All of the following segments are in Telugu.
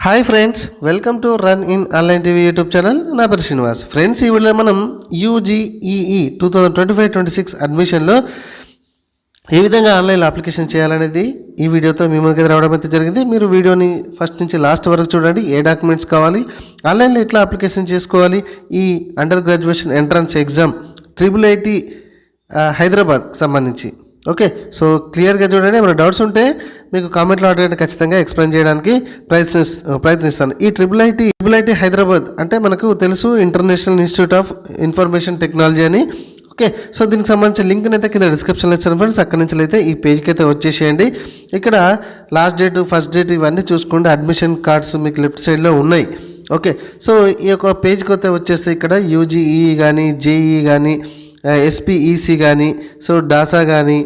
Hi friends, welcome to run in online TV YouTube channel. నా పేరు శ్రీనివాస్. ఫ్రెండ్స్, ఈ వీడియోలో మనం యూజీఈఈ 2025-26 అడ్మిషన్లో ఏ విధంగా ఆన్లైన్లో అప్లికేషన్ చేయాలనేది ఈ వీడియోతో మీ ముందుకు రావడం అయితే జరిగింది. మీరు వీడియోని ఫస్ట్ నుంచి లాస్ట్ వరకు చూడండి. ఏ డాక్యుమెంట్స్ కావాలి, ఆన్లైన్లో ఎట్లా అప్లికేషన్ చేసుకోవాలి, ఈ under graduation entrance exam IIIT హైదరాబాద్కి సంబంధించి ఓకే. సో క్లియర్గా చూడండి. ఏమైనా డౌట్స్ ఉంటే మీకు కామెంట్లో అడగండి, ఖచ్చితంగా ఎక్స్ప్లెయిన్ చేయడానికి ప్రయత్నిస్తాను. ఈ IIIT హైదరాబాద్ అంటే మనకు తెలుసు, international institute of information technology అని. ఓకే, సో దీనికి సంబంధించిన లింక్ని అయితే కింద డిస్క్రిప్షన్లో ఇస్తాను ఫ్రెండ్స్. అక్కడి నుంచి అయితే ఈ పేజ్కి అయితే వచ్చేసేయండి. ఇక్కడ లాస్ట్ డేట్, ఫస్ట్ డేట్ ఇవన్నీ చూసుకోండి. అడ్మిషన్ కార్డ్స్ మీకు లెఫ్ట్ సైడ్లో ఉన్నాయి. ఓకే, సో ఈ యొక్క పేజ్కి అయితే వచ్చేస్తే ఇక్కడ యూజీఈ కానీ, జేఈ కానీ, ఎస్పీఈసి కానీ, సో డాసా కానీ,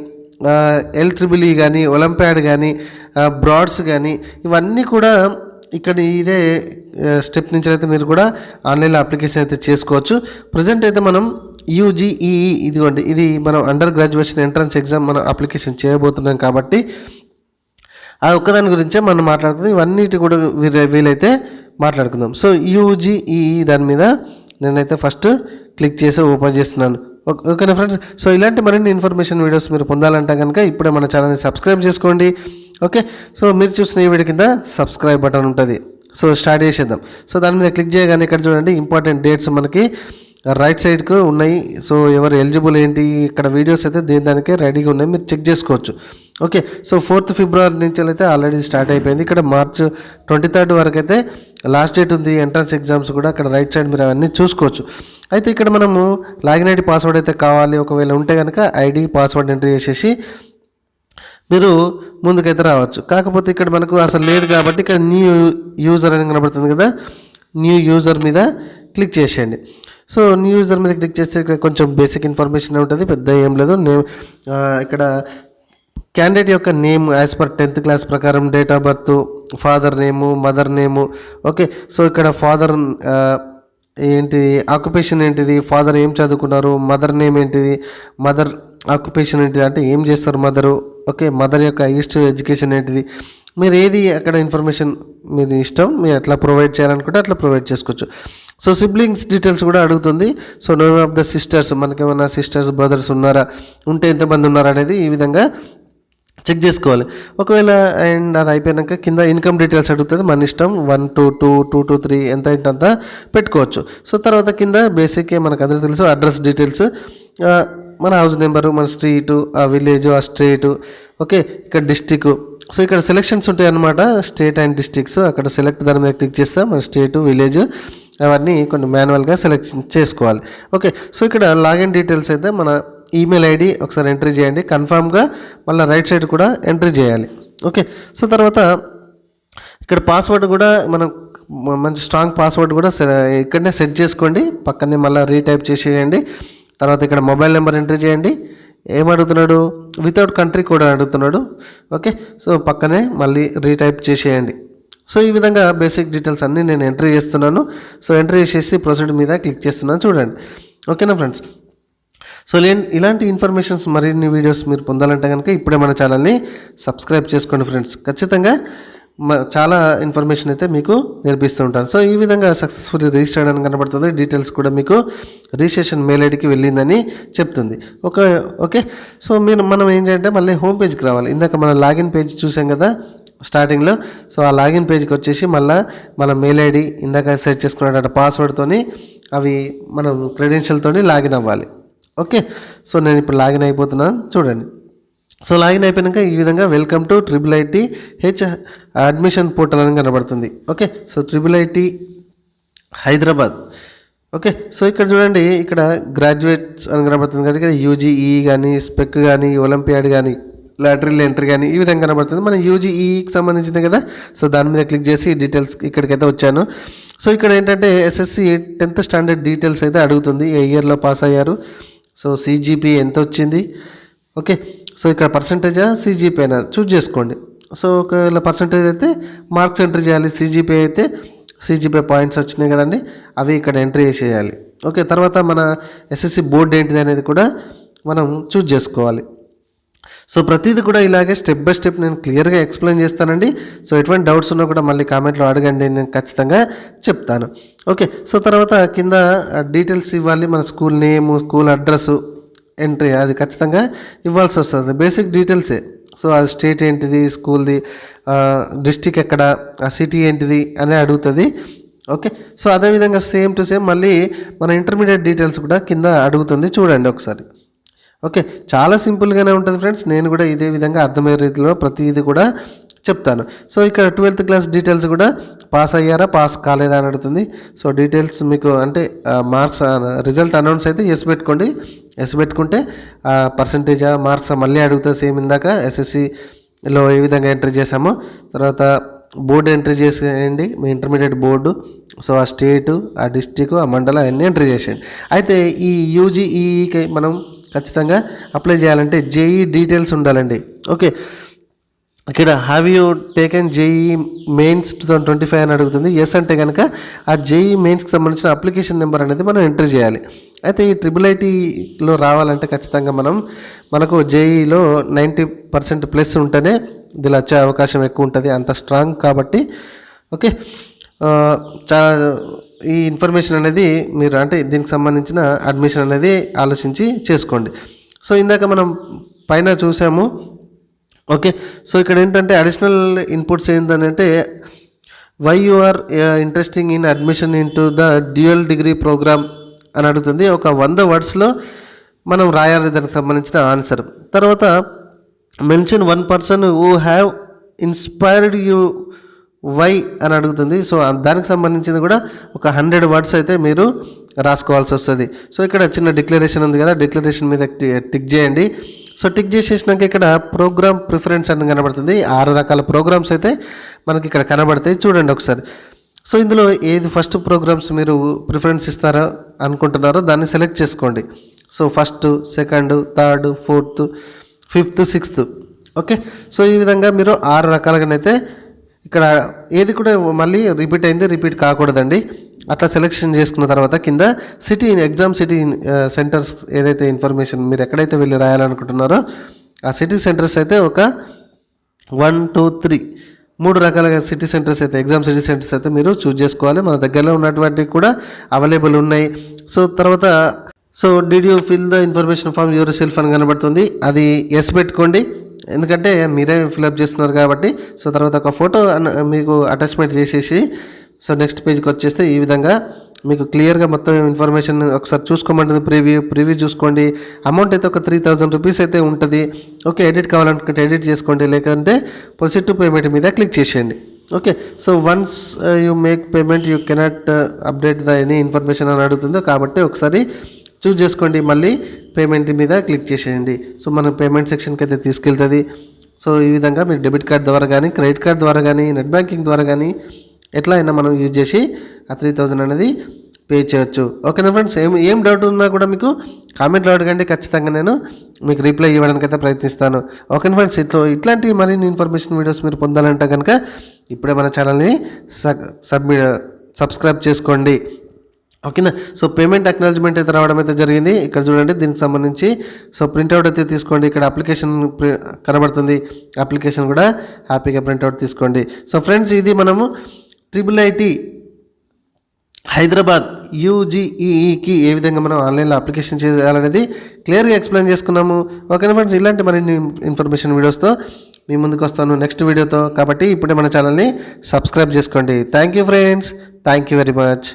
LEEE కానీ, ఒలింపియాడ్ కానీ, బ్రాడ్స్ కానీ, ఇవన్నీ కూడా ఇక్కడ ఇదే స్టెప్ నుంచి అయితే మీరు కూడా ఆన్లైన్లో అప్లికేషన్ అయితే చేసుకోవచ్చు. ప్రజెంట్ అయితే మనం యూజీఈఈ ఇదిగోండి, ఇది మనం అండర్ గ్రాడ్యుయేషన్ ఎంట్రన్స్ ఎగ్జామ్ మనం అప్లికేషన్ చేయబోతున్నాం కాబట్టి ఆ ఒక్కదాని గురించే మనం మాట్లాడుకుందాం. ఇవన్నిటి కూడా వీలైతే మాట్లాడుకుందాం. సో యూజీఈఈ దాని మీద నేనైతే ఫస్ట్ క్లిక్ చేసి ఓపెన్ చేస్తున్నాను. ఓకేనా ఫ్రెండ్స్. సో ఇలాంటి మరిన్ని ఇన్ఫర్మేషన్ వీడియోస్ మీరు పొందాలంటే కనుక ఇప్పుడే మన ఛానల్ని సబ్స్క్రైబ్ చేసుకోండి. ఓకే, సో మీరు చూసిన ఈ వీడియో కింద సబ్స్క్రైబ్ బటన్ ఉంటుంది. సో స్టార్ట్ చేసేద్దాం. సో దాని మీద క్లిక్ చేయగానే ఇక్కడ చూడండి, ఇంపార్టెంట్ డేట్స్ మనకి రైట్ సైడ్కు ఉన్నాయి. సో ఎవరు ఎలిజిబుల్ ఏంటి, ఇక్కడ వీడియోస్ అయితే దానికే రెడీగా ఉన్నాయి, మీరు చెక్ చేసుకోవచ్చు. ఓకే, సో 4th ఫిబ్రవరి నుంచి అయితే ఆల్రెడీ స్టార్ట్ అయిపోయింది. ఇక్కడ March 23 వరకు అయితే లాస్ట్ డేట్ ఉంది. ఎంట్రన్స్ ఎగ్జామ్స్ కూడా అక్కడ రైట్ సైడ్ మీరు అవన్నీ చూసుకోవచ్చు. అయితే ఇక్కడ మనము లాగిన్ ఐడి పాస్వర్డ్ అయితే కావాలి. ఒకవేళ ఉంటే కనుక ఐడి పాస్వర్డ్ ఎంట్రీ చేసేసి మీరు ముందుకైతే రావచ్చు. కాకపోతే ఇక్కడ మనకు అసలు లేదు కాబట్టి ఇక్కడ న్యూ యూజర్ అని కనబడుతుంది కదా, న్యూ యూజర్ మీద క్లిక్ చేసేయండి. సో న్యూ యూజర్ మీద క్లిక్ చేస్తే ఇక్కడ కొంచెం బేసిక్ ఇన్ఫర్మేషన్ ఉంటుంది, పెద్ద ఏం లేదు. ఇక్కడ క్యాండిడేట్ యొక్క name as per 10th class ప్రకారం, date of birth, father name, mother name. Okay, so ఇక్కడ ఫాదర్ ఏంటి, ఆక్యుపేషన్ ఏంటిది, ఫాదర్ ఏం చదువుకున్నారు, మదర్ నేమ్ ఏంటిది, మదర్ ఆక్యుపేషన్ ఏంటిది, అంటే ఏం చేస్తారు మదరు. ఓకే, మదర్ యొక్క హైయెస్ట్ ఎడ్యుకేషన్ ఏంటిది, మీరు ఏది అక్కడ ఇన్ఫర్మేషన్ మీరు ఇష్టం, మీరు ఎట్లా ప్రొవైడ్ చేయాలనుకుంటే అట్లా ప్రొవైడ్ చేసుకోవచ్చు. సో సిబ్లింగ్స్ డీటెయిల్స్ కూడా అడుగుతుంది. So name of the sisters, మనకేమన్నా సిస్టర్స్ బ్రదర్స్ ఉన్నారా, ఉంటే ఎంతమంది ఉన్నారు అనేది ఈ విధంగా చెక్ చేసుకోవాలి. ఒకవేళ అండ్ అది అయిపోయాక కింద ఇన్కమ్ డీటెయిల్స్ అడుగుతుంది. మన ఇష్టం 1 to 2, 2 to 3 ఎంత ఏంటంతా పెట్టుకోవచ్చు. సో తర్వాత కింద బేసిక్గా మనకు అందరికీ తెలుసు అడ్రస్ డీటెయిల్స్, మన హౌస్ నెంబరు, మన స్ట్రీటు, ఆ విలేజ్, ఆ స్టేటు. ఓకే, ఇక్కడ డిస్టిక్. సో ఇక్కడ సెలెక్షన్స్ ఉంటాయి అన్నమాట, స్టేట్ అండ్ డిస్ట్రిక్ట్స్. అక్కడ సెలెక్ట్ దాని మీద క్లిక్ చేస్తే మన స్టేటు, విలేజ్ అవన్నీ కొన్ని మాన్యువల్గా సెలెక్షన్ చేసుకోవాలి. ఓకే, సో ఇక్కడ లాగిన్ డీటెయిల్స్ అయితే మన ఈమెయిల్ ఐడి ఒకసారి ఎంట్రీ చేయండి. కన్ఫామ్గా మళ్ళీ రైట్ సైడ్ కూడా ఎంట్రీ చేయాలి. ఓకే, సో తర్వాత ఇక్కడ పాస్వర్డ్ కూడా మనం మంచి స్ట్రాంగ్ పాస్వర్డ్ కూడా ఇక్కడనే సెట్ చేసుకోండి. పక్కనే మళ్ళీ రీటైప్ చేసేయండి. తర్వాత ఇక్కడ మొబైల్ నెంబర్ ఎంట్రీ చేయండి. ఏమడుగుతున్నాడు, వితౌట్ కంట్రీ కోడ్ అని అడుగుతున్నాడు. ఓకే, సో పక్కనే మళ్ళీ రీటైప్ చేసేయండి. సో ఈ విధంగా బేసిక్ డీటెయిల్స్ అన్నీ నేను ఎంట్రీ చేస్తున్నాను. సో ఎంట్రీ చేసేసి ప్రొసీడ్ మీద క్లిక్ చేస్తున్నాను, చూడండి. ఓకేనా ఫ్రెండ్స్. సో ఇలాంటి ఇన్ఫర్మేషన్స్ మరిన్ని వీడియోస్ మీరు పొందాలంటే కనుక ఇప్పుడే మన ఛానల్ని సబ్స్క్రైబ్ చేసుకోండి ఫ్రెండ్స్. ఖచ్చితంగా చాలా ఇన్ఫర్మేషన్ అయితే మీకు నేర్పిస్తూ ఉంటాను. సో ఈ విధంగా సక్సెస్ఫుల్లీ రిజిస్టర్డ్ అని కనబడుతుంది. డీటెయిల్స్ కూడా మీకు రిజిస్ట్రేషన్ మెయిల్ ఐడికి వెళ్ళిందని చెప్తుంది. ఓకే, సో మనం ఏంటంటే మళ్ళీ హోమ్ పేజ్కి రావాలి. ఇందాక మన లాగిన్ పేజ్ చూసాం కదా స్టార్టింగ్లో. సో ఆ లాగిన్ పేజ్కి వచ్చేసి మళ్ళీ మన మెయిల్ ఐడి ఇందాక సెట్ చేసుకున్న పాస్వర్డ్తోని అవి మనం క్రెడెన్షియల్తోని లాగిన్ అవ్వాలి. ఓకే, సో నేను ఇప్పుడు లాగిన్ అయిపోతున్నాను, చూడండి. సో లాగిన్ అయిపోయాక ఈ విధంగా welcome to IIIT admission portal అని కనబడుతుంది. Okay, so IIIT Hyderabad. Okay, so ఇక్కడ చూడండి, ఇక్కడ గ్రాడ్యుయేట్స్ అని కనబడుతుంది కదా. ఇక్కడ యూజీఈ కానీ, స్పెక్ కానీ, ఒలింపియాడ్ కానీ, లాటరీలో ఎంట్రీ కానీ ఈ విధంగా కనబడుతుంది. మన యూజీఈకి సంబంధించింది కదా. సో దాని మీద క్లిక్ చేసి డీటెయిల్స్ ఇక్కడికైతే వచ్చాను. సో ఇక్కడ ఏంటంటే SSC 10th స్టాండర్డ్ డీటెయిల్స్ అయితే అడుగుతుంది. ఏ ఇయర్లో పాస్ అయ్యారు, సో CGP ఎంత వచ్చింది. ఓకే, సో ఇక్కడ పర్సంటేజా CGP అయినా చూజ్ చేసుకోండి. సో ఒకవేళ పర్సంటేజ్ అయితే మార్క్స్ ఎంట్రీ చేయాలి. CGP అయితే CGP పాయింట్స్ వచ్చినాయి కదండి, అవి ఇక్కడ ఎంట్రీ చేసేయాలి. ఓకే, తర్వాత మన SSC బోర్డు ఏంటిది అనేది కూడా మనం చూజ్ చేసుకోవాలి. సో ప్రతిదీ కూడా ఇలాగే స్టెప్ బై స్టెప్ నేను క్లియర్గా ఎక్స్ప్లెయిన్ చేస్తానండి. సో ఎటువంటి డౌట్స్ ఉన్నా కూడా మళ్ళీ కామెంట్లో అడగండి, నేను ఖచ్చితంగా చెప్తాను. ఓకే, సో తర్వాత కింద డీటెయిల్స్ ఇవ్వాలి, మన స్కూల్ నేము, స్కూల్ అడ్రస్ ఎంట్రీ అది ఖచ్చితంగా ఇవ్వాల్సి వస్తుంది. బేసిక్ డీటెయిల్సే. సో అది స్టేట్ ఏంటిది, స్కూల్ది, డిస్టిక్ ఎక్కడ, ఆ సిటీ ఏంటిది అని అడుగుతుంది. ఓకే, సో అదేవిధంగా సేమ్ టు సేమ్ మళ్ళీ మన ఇంటర్మీడియట్ డీటెయిల్స్ కూడా కింద అడుగుతుంది, చూడండి ఒకసారి. ఓకే, చాలా సింపుల్గానే ఉంటుంది ఫ్రెండ్స్. నేను కూడా ఇదే విధంగా అర్థమయ్యే రీతిలో ప్రతిదీ కూడా చెప్తాను. సో ఇక్కడ 12th క్లాస్ డీటెయిల్స్ కూడా పాస్ అయ్యారా, పాస్ కాలేదా అని అడుగుతుంది. సో డీటెయిల్స్ మీకు అంటే మార్క్స్ రిజల్ట్ అనౌన్స్ అయితే ఎస్ పెట్టుకోండి. ఎస్ పెట్టుకుంటే పర్సంటేజా మార్క్స్ మళ్ళీ అడుగుతుంది. సేమ్ ఇందాక ఎస్ఎస్సిలో ఏ విధంగా ఎంట్రీ చేసామో తర్వాత బోర్డు ఎంట్రీ చేసేయండి, మీ ఇంటర్మీడియట్ బోర్డు. సో ఆ స్టేటు, ఆ డిస్టిక్, ఆ మండలం అన్నీ ఎంట్రీ చేసేయండి. అయితే ఈ యూజీఈకి మనం ఖచ్చితంగా అప్లై చేయాలంటే జేఈ డీటెయిల్స్ ఉండాలండి. ఓకే, ఇక్కడ have you taken JEE mains 2025 అని అడుగుతుంది. ఎస్ అంటే కనుక ఆ జేఈ మెయిన్స్కి సంబంధించిన అప్లికేషన్ నెంబర్ అనేది మనం ఎంట్రీ చేయాలి. అయితే ఈ IIITలో రావాలంటే ఖచ్చితంగా మనకు జేఈలో 90% ప్లస్ ఉంటేనే దీనిలో వచ్చే అవకాశం ఎక్కువ ఉంటుంది, అంత స్ట్రాంగ్ కాబట్టి. ఓకే, ఈ ఇన్ఫర్మేషన్ అనేది మీరు అంటే దీనికి సంబంధించిన అడ్మిషన్ అనేది ఆలోచించి చేసుకోండి. సో ఇందాక మనం పైన చూసాము. ఓకే, సో ఇక్కడ ఏంటంటే అడిషనల్ ఇన్పుట్స్ ఏంటంటే why you are interesting in admission into the dual degree program అని అడుగుతుంది. ఒక 100 wordsలో మనం రాయాలి దానికి సంబంధించిన ఆన్సర్. తర్వాత mention 1 person who have inspired you why అని అడుగుతుంది. సో దానికి సంబంధించింది కూడా ఒక 100 words అయితే మీరు రాసుకోవాల్సి వస్తుంది. సో ఇక్కడ చిన్న డిక్లరేషన్ ఉంది కదా, డిక్లరేషన్ మీద టిక్ చేయండి. సో టిక్ చేసేసినాక ఇక్కడ ప్రోగ్రామ్ ప్రిఫరెన్స్ అని కనబడుతుంది. 6 రకాల ప్రోగ్రామ్స్ అయితే మనకి ఇక్కడ కనబడతాయి, చూడండి ఒకసారి. సో ఇందులో ఏది ఫస్ట్ ప్రోగ్రామ్స్ మీరు ప్రిఫరెన్స్ ఇస్తారో అనుకుంటున్నారో దాన్ని సెలెక్ట్ చేసుకోండి. So 1st, 2nd, 3rd, 4th, 5th, 6th. Okay, so ఈ విధంగా మీరు 6 రకాలుగానైతే ఇక్కడ ఏది కూడా మళ్ళీ రిపీట్ అయింది రిపీట్ కాకూడదండి. అట్లా సెలెక్షన్ చేసుకున్న తర్వాత కింద సిటీ ఎగ్జామ్ సిటీ సెంటర్స్ ఏదైతే ఇన్ఫర్మేషన్ మీరు ఎక్కడైతే వెళ్ళి రాయాలనుకుంటున్నారో ఆ సిటీ సెంటర్స్ అయితే ఒక 1, 2, 3 రకాలుగా సిటీ సెంటర్స్ అయితే ఎగ్జామ్ సిటీ సెంటర్స్ అయితే మీరు చూస్ చేసుకోవాలి. మన దగ్గరలో ఉన్నటువంటివి కూడా అవైలబుల్ ఉన్నాయి. సో తర్వాత did you fill the information form yourself అని కనబడుతుంది, అది ఎస్ పెట్టుకోండి, ఎందుకంటే మీరే ఫిల్అప్ చేస్తున్నారు కాబట్టి. సో తర్వాత ఒక ఫోటో మీకు అటాచ్మెంట్ చేసేసి సో నెక్స్ట్ పేజ్కి వచ్చేస్తే ఈ విధంగా మీకు క్లియర్గా మొత్తం ఇన్ఫర్మేషన్ ఒకసారి చూసుకోమంటుంది. ప్రివ్యూ చూసుకోండి. అమౌంట్ అయితే ఒక 3000 రూపీస్ అయితే ఉంటుంది. ఓకే, ఎడిట్ కావాలనుకుంటే ఎడిట్ చేసుకోండి, లేదంటే ప్రొసీడ్ టు పేమెంట్ మీద క్లిక్ చేసేయండి. Okay, so once you make payment you cannot update the any information అని అడుగుతుందో కాబట్టి ఒకసారి చూస్ చేసుకోండి, మళ్ళీ పేమెంట్ మీద క్లిక్ చేసేయండి. సో మన పేమెంట్ సెక్షన్కి అయితే తీసుకెళ్తుంది. సో ఈ విధంగా మీరు డెబిట్ కార్డ్ ద్వారా కానీ, క్రెడిట్ కార్డ్ ద్వారా కానీ, నెట్ బ్యాంకింగ్ ద్వారా కానీ ఎట్లా అయినా మనం యూజ్ చేసి ఆ 3000 అనేది పే చేయొచ్చు. ఓకేనా ఫ్రెండ్స్, ఏం డౌట్ ఉన్నా కూడా మీకు కామెంట్లో అడగండి, ఖచ్చితంగా నేను మీకు రిప్లై ఇవ్వడానికి అయితే ప్రయత్నిస్తాను. ఓకేనా ఫ్రెండ్స్, ఇట్లాంటి మరిన్ని ఇన్ఫర్మేషన్ వీడియోస్ మీరు పొందాలంటే కనుక ఇప్పుడే మన ఛానల్ని సబ్స్క్రైబ్ చేసుకోండి. ఓకేనా. సో పేమెంట్ అక్నాలజ్మెంట్ అయితే రావడం అయితే జరిగింది. ఇక్కడ చూడండి, దీనికి సంబంధించి సో ప్రింట్అవుట్ అయితే తీసుకోండి. ఇక్కడ అప్లికేషన్ కనబడుతుంది, అప్లికేషన్ కూడా హ్యాపీగా ప్రింట్అవుట్ తీసుకోండి. సో ఫ్రెండ్స్, ఇది మనము IIIT హైదరాబాద్ UGEEకి ఏ విధంగా మనం ఆన్లైన్లో అప్లికేషన్ చేయాలనేది క్లియర్గా ఎక్స్ప్లెయిన్ చేసుకున్నాము. ఓకేనా ఫ్రెండ్స్, ఇలాంటి మరిన్ని ఇన్ఫర్మేషన్ వీడియోస్తో మీ ముందుకు వస్తాను నెక్స్ట్ వీడియోతో. కాబట్టి ఇప్పుడే మన ఛానల్ని సబ్స్క్రైబ్ చేసుకోండి. Thank you friends, thank you very much.